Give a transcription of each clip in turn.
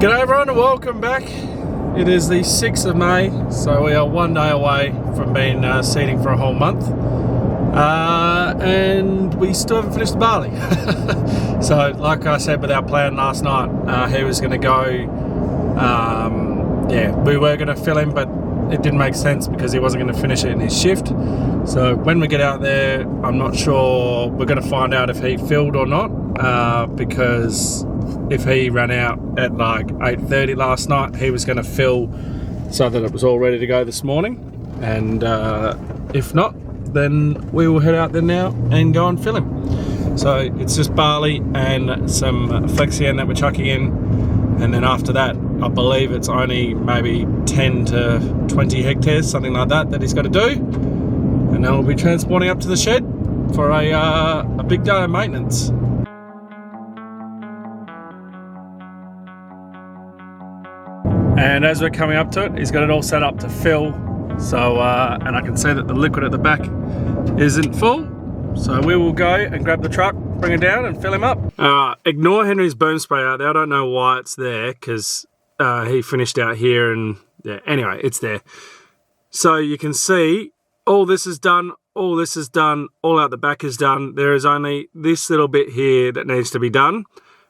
G'day everyone and welcome back. It is the 6th of May, so we are one day away from being seeding for a whole month. And we still haven't finished the barley. So like I said with our plan last night, he was going to go, we were going to fill him, but it didn't make sense because he wasn't going to finish it in his shift. So when we get out there, I'm not sure, we're going to find out if he filled or not, because if he ran out at like 8:30 last night, he was going to fill so that it was all ready to go this morning. And if not, then we will head out there now and go and fill him. So it's just barley and some flexian that we're chucking in, and then after that I believe it's only maybe 10 to 20 hectares, something like that, that he's got to do, and then we'll be transporting up to the shed for a big day of maintenance. And as we're coming up to it, he's got it all set up to fill. So, and I can see that the liquid at the back isn't full. So we will go and grab the truck, bring it down and fill him up. Ignore Henry's boom spray out there. I don't know why it's there, because he finished out here and yeah, anyway, it's there. So you can see all this is done, all this is done, all out the back is done. There is only this little bit here that needs to be done,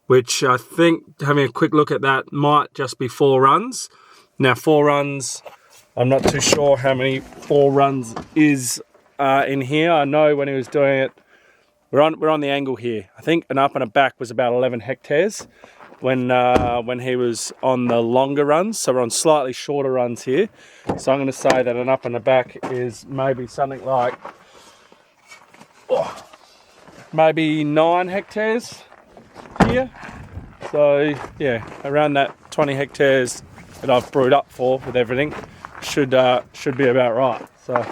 which I think, having a quick look at that, might just be 4 runs. Now 4 runs, I'm not too sure how many 4 runs is in here. I know when he was doing it, we're on the angle here. I think an up and a back was about 11 hectares when he was on the longer runs. So we're on slightly shorter runs here. So I'm going to say that an up and a back is maybe something like maybe 9 hectares here. So yeah, around that 20 hectares that I've brewed up for with everything should be about right. So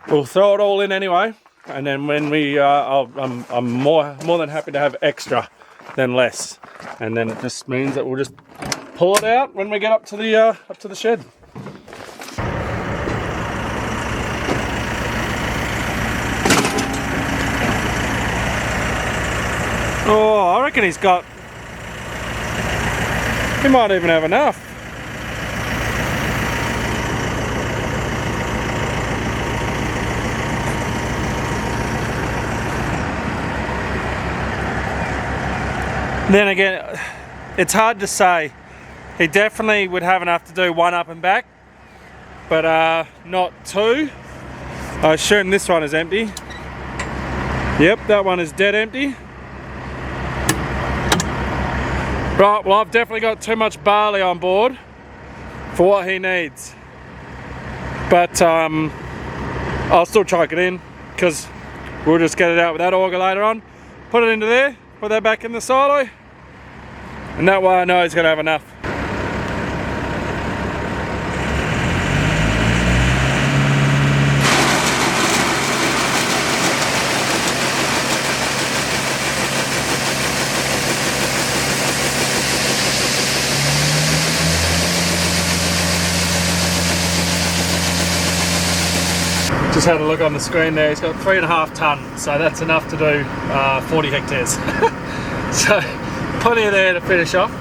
we'll throw it all in anyway, and then when we I'm more than happy to have extra than less, and then it just means that we'll just pull it out when we get up to the shed. Oh, I reckon he might even have enough. Then again, it's hard to say. He definitely would have enough to do 1 up and back, but not 2. I assume this one is empty. Yep, that one is dead empty. Right, well I've definitely got too much barley on board for what he needs. But I'll still chuck it in, because we'll just get it out with that auger later on. Put it into there, put that back in the silo, and that way I know he's going to have enough. Just had a look on the screen there, he's got 3.5 tonne, so that's enough to do 40 hectares. So plenty of there to finish off.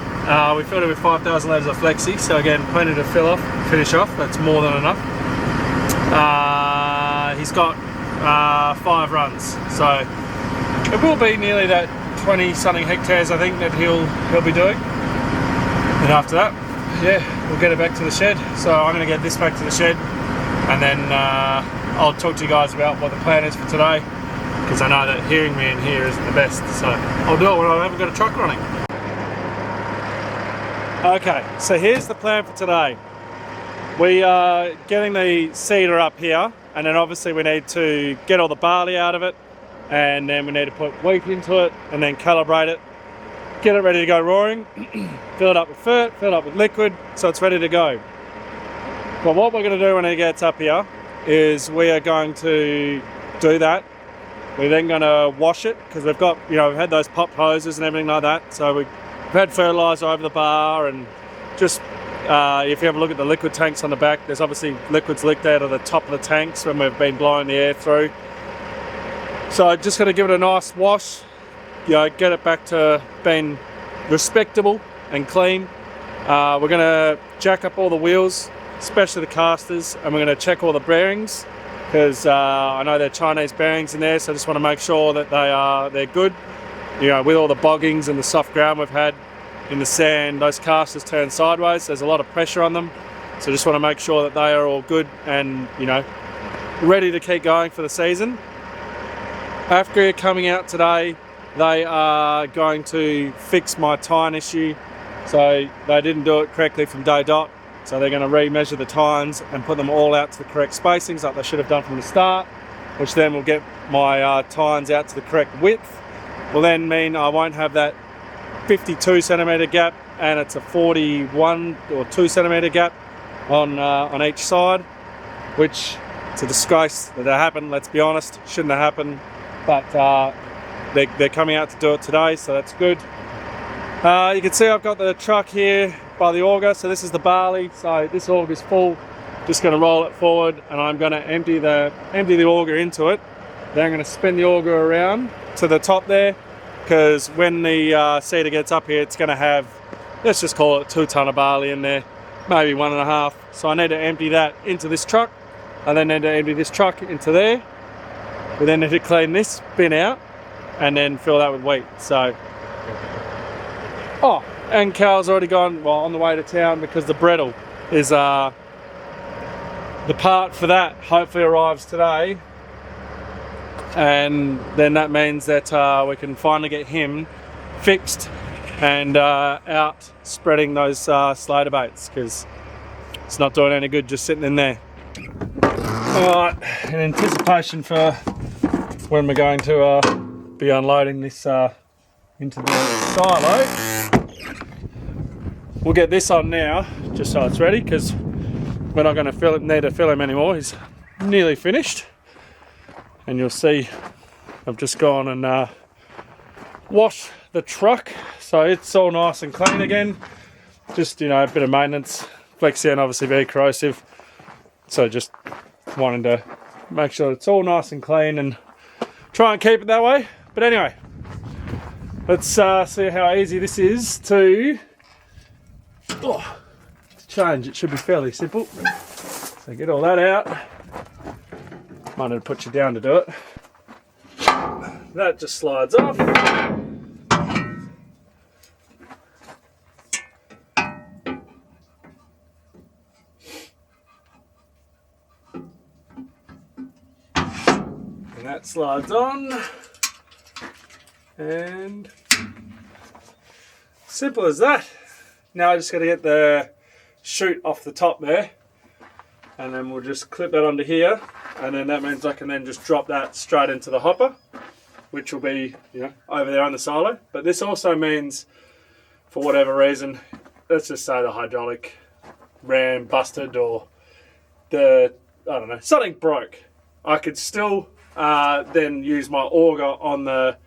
We filled it with 5,000 litres of flexi, so again, plenty to finish off, that's more than enough. He's got 5 runs, so it will be nearly that 20 something hectares I think that he'll be doing. And after that, yeah, we'll get it back to the shed. So I'm going to get this back to the shed, and then I'll talk to you guys about what the plan is for today, because I know that hearing me in here isn't the best, so I'll do it when I haven't got a truck running. Okay, so here's the plan for today. We are getting the seeder up here, and then obviously we need to get all the barley out of it, and then we need to put wheat into it, and then calibrate it, get it ready to go roaring, fill it up with fert, fill it up with liquid, so it's ready to go. But what we're going to do when it gets up here is we are going to do that. We're then going to wash it, because we've got, we've had those pop hoses and everything like that. So we've had fertiliser over the bar, and just if you have a look at the liquid tanks on the back, there's obviously liquids leaked out of the top of the tanks when we've been blowing the air through. So I'm just going to give it a nice wash, get it back to being respectable, and clean. We're going to jack up all the wheels, especially the casters, and we're going to check all the bearings, because I know they're Chinese bearings in there, so I just want to make sure that they're good. You know, with all the boggings and the soft ground we've had in the sand, those casters turn sideways. There's a lot of pressure on them, so just want to make sure that they are all good and, you know, ready to keep going for the season. After coming out today, they are going to fix my tine issue. So they didn't do it correctly from day dot, so they're going to re-measure the tines and put them all out to the correct spacings like they should have done from the start, which then will get my tines out to the correct width. Will then mean I won't have that 52 centimetre gap, and it's a 41 or 2 centimetre gap on each side, which it's a disgrace that happened. Let's be honest, shouldn't have happened, but they're coming out to do it today, so that's good. You can see I've got the truck here by the auger, so this is the barley, so this auger is full. Just going to roll it forward, and I'm going to empty the auger into it. Then I'm going to spin the auger around to the top there, because when the seeder gets up here, it's going to have, let's just call it 2 tonne of barley in there, maybe 1.5. So I need to empty that into this truck. I then need to empty this truck into there. We then need to clean this bin out and then fill that with wheat. So, oh, and Cal's already gone, well, on the way to town, because the Brettle is the part for that hopefully arrives today, and then that means that we can finally get him fixed and out spreading those slater baits, because it's not doing any good just sitting in there. Alright, in anticipation for when we're going to be unloading this into the silo, we'll get this on now just so it's ready, because we're not going to need to fill him anymore. He's nearly finished, and you'll see I've just gone and washed the truck, so it's all nice and clean again. Just, you know, a bit of maintenance. Flexion obviously very corrosive, so just wanting to make sure it's all nice and clean and try and keep it that way. But anyway, let's see how easy this is to change. It should be fairly simple. So get all that out. Might need to put you down to do it. That just slides off. And that slides on. And simple as that. Now I just got to get the chute off the top there, and then we'll just clip that onto here, and then that means I can then just drop that straight into the hopper, which will be, you know, over there on the silo. But this also means, for whatever reason, let's just say the hydraulic ram busted, or I don't know, something broke, I could still then use my auger on the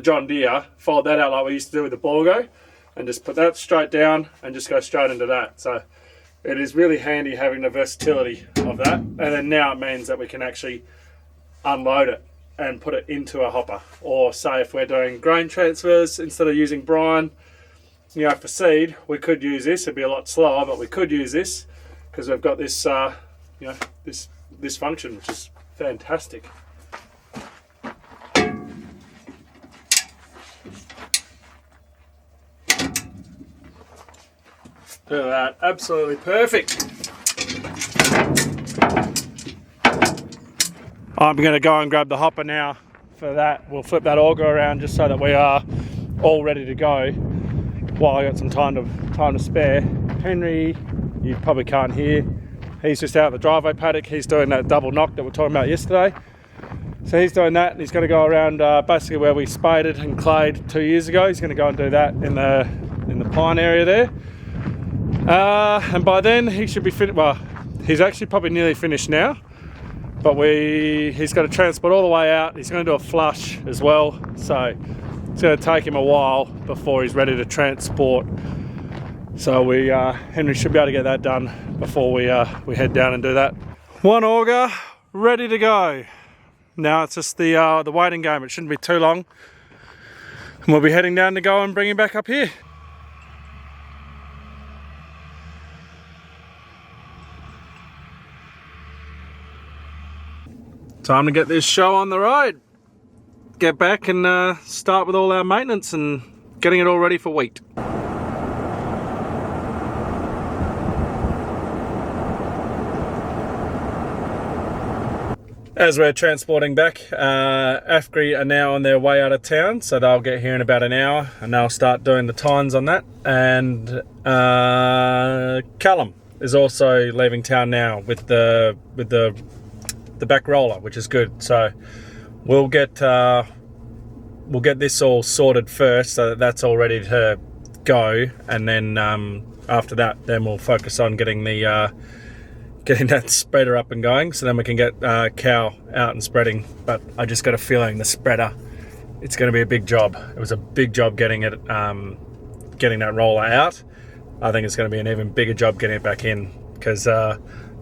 John Deere, fold that out like we used to do with the Borgo, and just put that straight down and just go straight into that. So it is really handy having the versatility of that. And then now it means that we can actually unload it and put it into a hopper. Or say if we're doing grain transfers, instead of using brine, you know, for seed, we could use this. It'd be a lot slower, but we could use this because we've got this, you know, this function, which is fantastic. Look at that, absolutely perfect. I'm going to go and grab the hopper now for that. We'll flip that auger around just so that we are all ready to go while I got some time to spare. Henry, you probably can't hear, he's just out of the driveway paddock. He's doing that double knock that we were talking about yesterday. So he's doing that, and he's going to go around basically where we spaded and clayed 2 years ago. He's going to go and do that in the pine area there. And by then he should be finished. Well, he's actually probably nearly finished now, but he's got to transport all the way out. He's going to do a flush as well, so it's going to take him a while before he's ready to transport. So Henry should be able to get that done before we head down and do that. One auger ready to go. Now it's just the waiting game. It shouldn't be too long, and we'll be heading down to go and bring him back up here. time to get this show on the road. Get back and start with all our maintenance and getting it all ready for wheat. As we're transporting back, Afgri are now on their way out of town, so they'll get here in about an hour and they'll start doing the tines on that. And Callum is also leaving town now with the back roller, which is good. So we'll get this all sorted first, so that that's all ready to go, and then after that, then we'll focus on getting that spreader up and going, so then we can get cow out and spreading. But I just got a feeling the spreader, it's going to be a big job. It was a big job getting it, getting that roller out. I think it's going to be an even bigger job getting it back in, because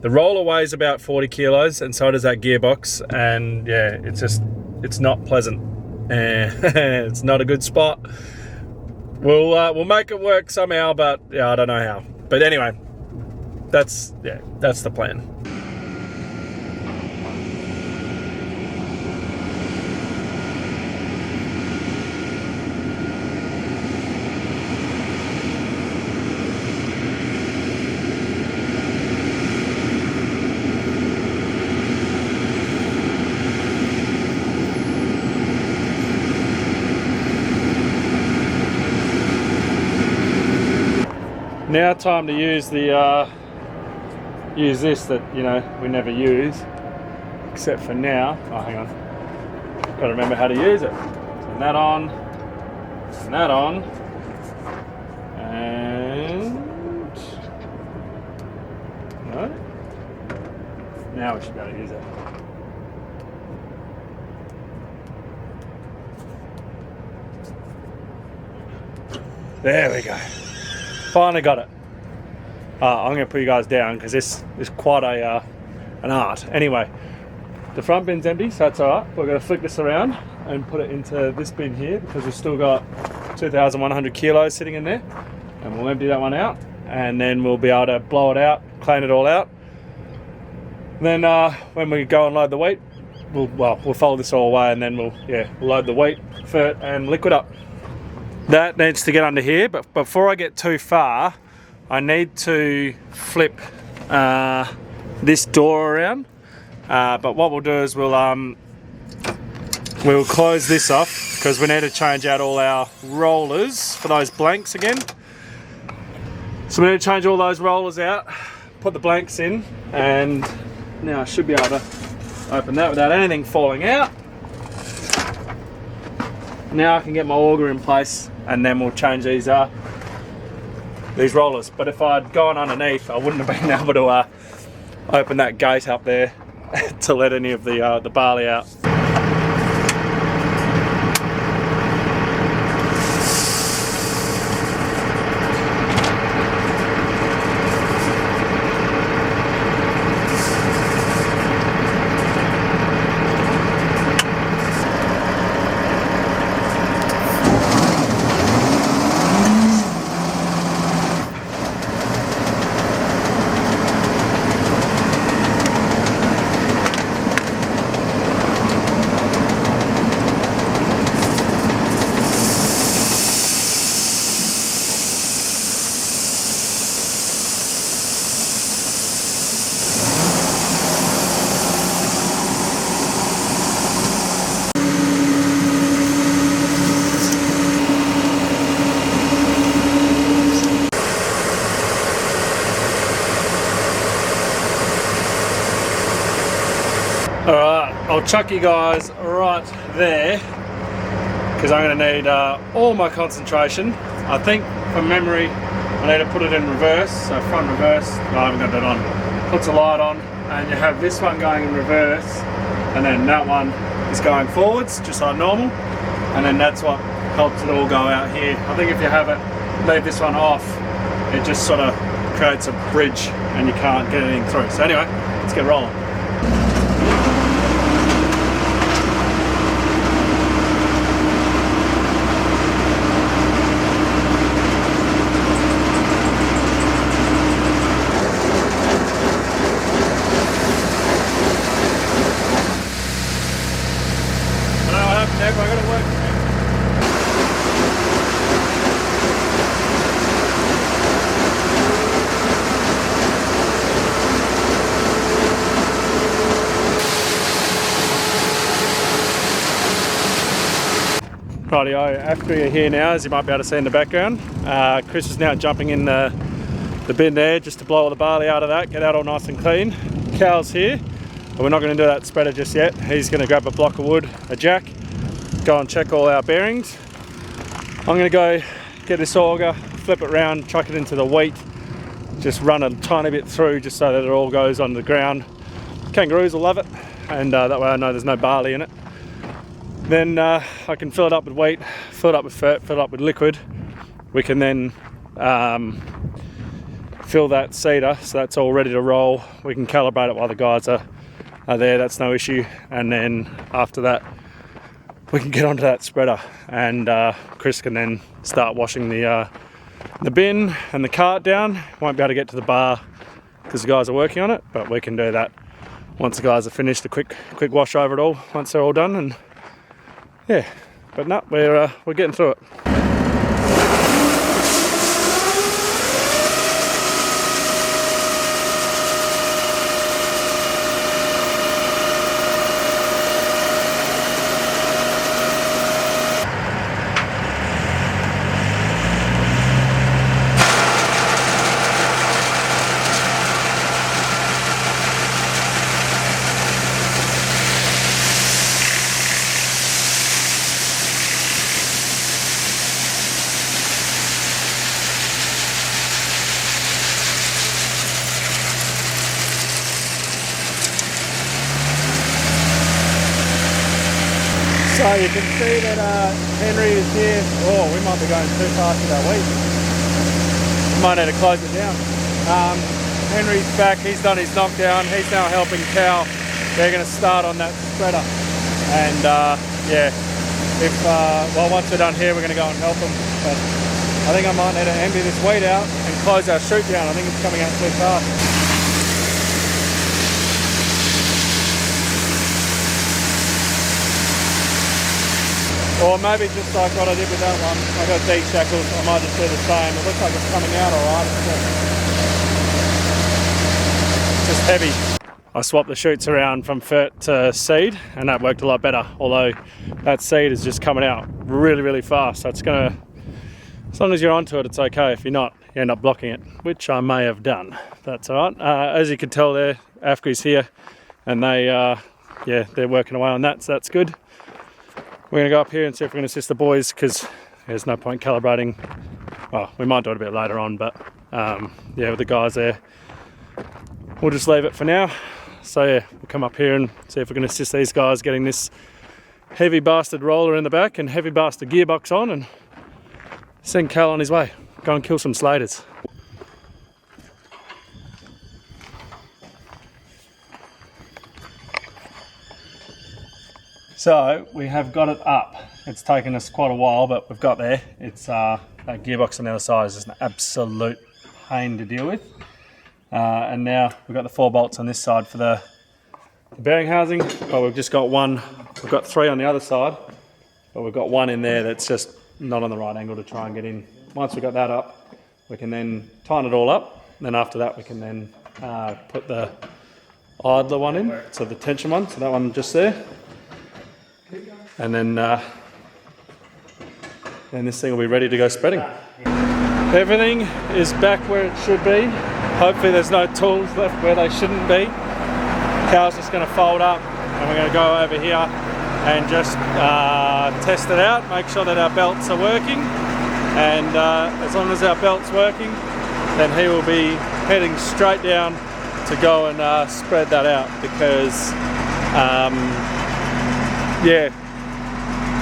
the roller weighs about 40 kilos, and so does that gearbox. And yeah, it's not pleasant. It's not a good spot. We'll make it work somehow, but yeah, I don't know how. But anyway, that's the plan. Now time to use the use this that we never use, except for now. Oh, hang on, gotta remember how to use it. Turn that on, and that on, and no. Now we should be able to use it. There we go. Finally got it. I'm going to put you guys down because this is quite an art. Anyway, the front bin's empty, so that's alright. We're going to flick this around and put it into this bin here, because we've still got 2,100 kilos sitting in there, and we'll empty that one out, and then we'll be able to blow it out, clean it all out. Then when we go and load the wheat, we'll fold this all away, and then we'll load the wheat, fert and liquid up. That needs to get under here, but before I get too far, I need to flip this door around. But what we'll do is we'll close this off, because we need to change out all our rollers for those blanks again. So we need to change all those rollers out, put the blanks in, and now I should be able to open that without anything falling out. Now I can get my auger in place, and then we'll change these rollers. But if I'd gone underneath, I wouldn't have been able to open that gate up there to let any of the barley out. Alright, I'll chuck you guys right there, because I'm going to need all my concentration. I think from memory I need to put it in reverse, so front reverse. No, I haven't got that on. Puts a light on, and you have this one going in reverse, and then that one is going forwards, just like normal, and then that's what helps it all go out here. I think if you have it, leave this one off, it just sort of creates a bridge and you can't get anything through. So anyway, let's get rolling. Rightio, after you're here now, as you might be able to see in the background, Chris is now jumping in the bin there just to blow all the barley out of that, get that all nice and clean. Cal's here, but we're not going to do that spreader just yet. He's going to grab a block of wood, a jack, go and check all our bearings. I'm going to go get this auger, flip it around, chuck it into the wheat, just run a tiny bit through just so that it all goes on the ground. Kangaroos will love it, and that way I know there's no barley in it. Then I can fill it up with wheat, fill it up with fert, fill it up with liquid. We can then fill that seeder, so that's all ready to roll. We can calibrate it while the guys are there, that's no issue. And then after that, we can get onto that spreader, and Chris can then start washing the bin and the cart down. Won't be able to get to the bar because the guys are working on it, but we can do that once the guys are finished. A quick wash over it all once they're all done, and yeah. But no, we're getting through it. So you can see that Henry is here. Oh, we might be going too fast with our wheat. Might need to close it down. Henry's back, he's done his knockdown. He's now helping Cal. They're going to start on that spreader. And yeah, well, once we're done here, we're going to go and help them. But I think I might need to empty this wheat out and close our chute down. I think it's coming out too fast. Or maybe just like what I did with that one, I got these shackles, I might just do the same. It looks like it's coming out alright, it's just heavy. I swapped the chutes around from fert to seed, and that worked a lot better, although that seed is just coming out really, really fast. So it's gonna, as long as you're onto it, it's okay. If you're not, you end up blocking it, which I may have done. That's alright. As you can tell there, Afgri's here, and they, yeah, they're working away on that, so that's good. We're going to go up here and see if we can assist the boys, because there's no point calibrating. Well, we might do it a bit later on, but yeah, with the guys there, we'll just leave it for now. So yeah, we'll come up here and see if we can assist these guys getting this heavy bastard roller in the back and heavy bastard gearbox on, and send Cal on his way. Go and kill some slaters. So we have got it up. It's taken us quite a while, but we've got there. It's that gearbox on the other side is just an absolute pain to deal with. And now we've got the 4 bolts on this side for the bearing housing, but we've just got one. We've got 3 on the other side, but we've got one in there that's just not on the right angle to try and get in. Once we've got that up, we can then tine it all up. Then after that, we can then put the idler one in, so the tension one, so that one just there. And then this thing will be ready to go spreading. Everything is back where it should be. Hopefully there's no tools left where they shouldn't be. Cal's just going to fold up, and we're going to go over here and just test it out, make sure that our belts are working. And as long as our belt's working, then he will be heading straight down to go and spread that out, because yeah,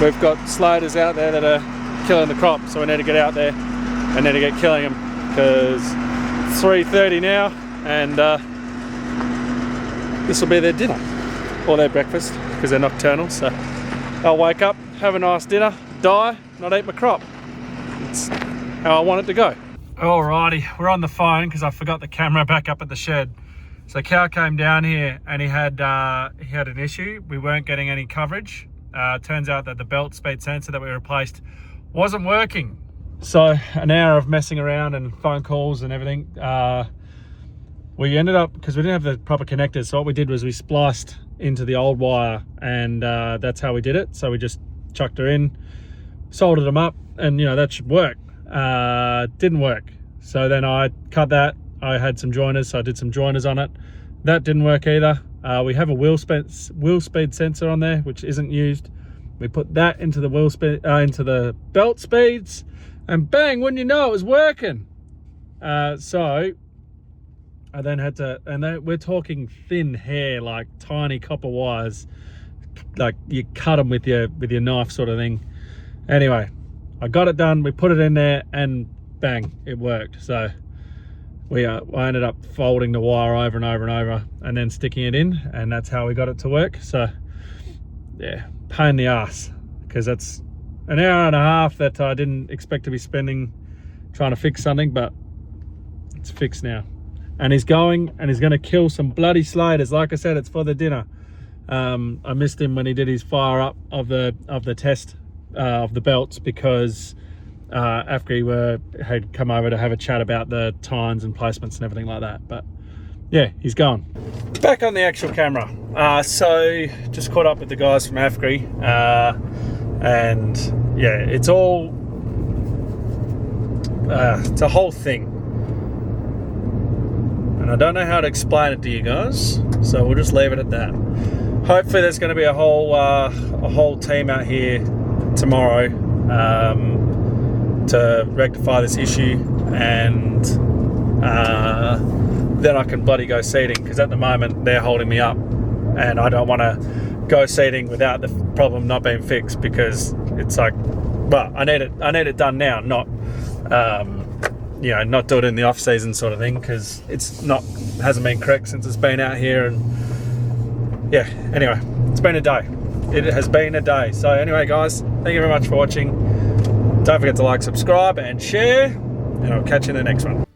we've got slaters out there that are killing the crop, so we need to get out there and need to get killing them, because it's 3:30 now, and this will be their dinner or their breakfast, because they're nocturnal. So they'll wake up, have a nice dinner, die, not eat my crop. It's how I want it to go. Alrighty, we're on the phone because I forgot the camera back up at the shed. So Cal came down here and he had an issue. We weren't getting any coverage. Turns out that the belt speed sensor that we replaced wasn't working. So an hour of messing around and phone calls and everything, we ended up, because we didn't have the proper connectors, so what we did was we spliced into the old wire, and that's how we did it. So we just chucked her in, soldered them up, and that should work. Didn't work. So then I cut that. I had some joiners, so I did some joiners on it. That didn't work either. We have a wheel speed sensor on there, which isn't used. We put that into the into the belt speeds, and bang, wouldn't you know, it was working. So I then had to, and then we're talking thin hair, like tiny copper wires, like you cut them with your knife sort of thing. Anyway, I got it done. We put it in there, and bang, it worked. So I ended up folding the wire over and over and over, and then sticking it in, and that's how we got it to work. So yeah, pain in the ass, because that's an hour and a half that I didn't expect to be spending trying to fix something, but it's fixed now. And he's going to kill some bloody slaters. Like I said, it's for the dinner. I missed him when he did his fire up of the test of the belts, because after he had come over to have a chat about the tines and placements and everything like that. But yeah, he's gone. Back on the actual camera. So just caught up with the guys from AFGRI, and yeah, it's all it's a whole thing, and I don't know how to explain it to you guys, so we'll just leave it at that. Hopefully there's going to be a whole team out here tomorrow to rectify this issue, and then I can bloody go seeding, because at the moment they're holding me up, and I don't want to go seeding without the problem not being fixed, because it's like, well, I need it done now, not not do it in the off season sort of thing, because hasn't been correct since it's been out here. And yeah, anyway, it's been a day. It has been a day. So anyway, guys, thank you very much for watching. Don't forget to like, subscribe, and share, and I'll catch you in the next one.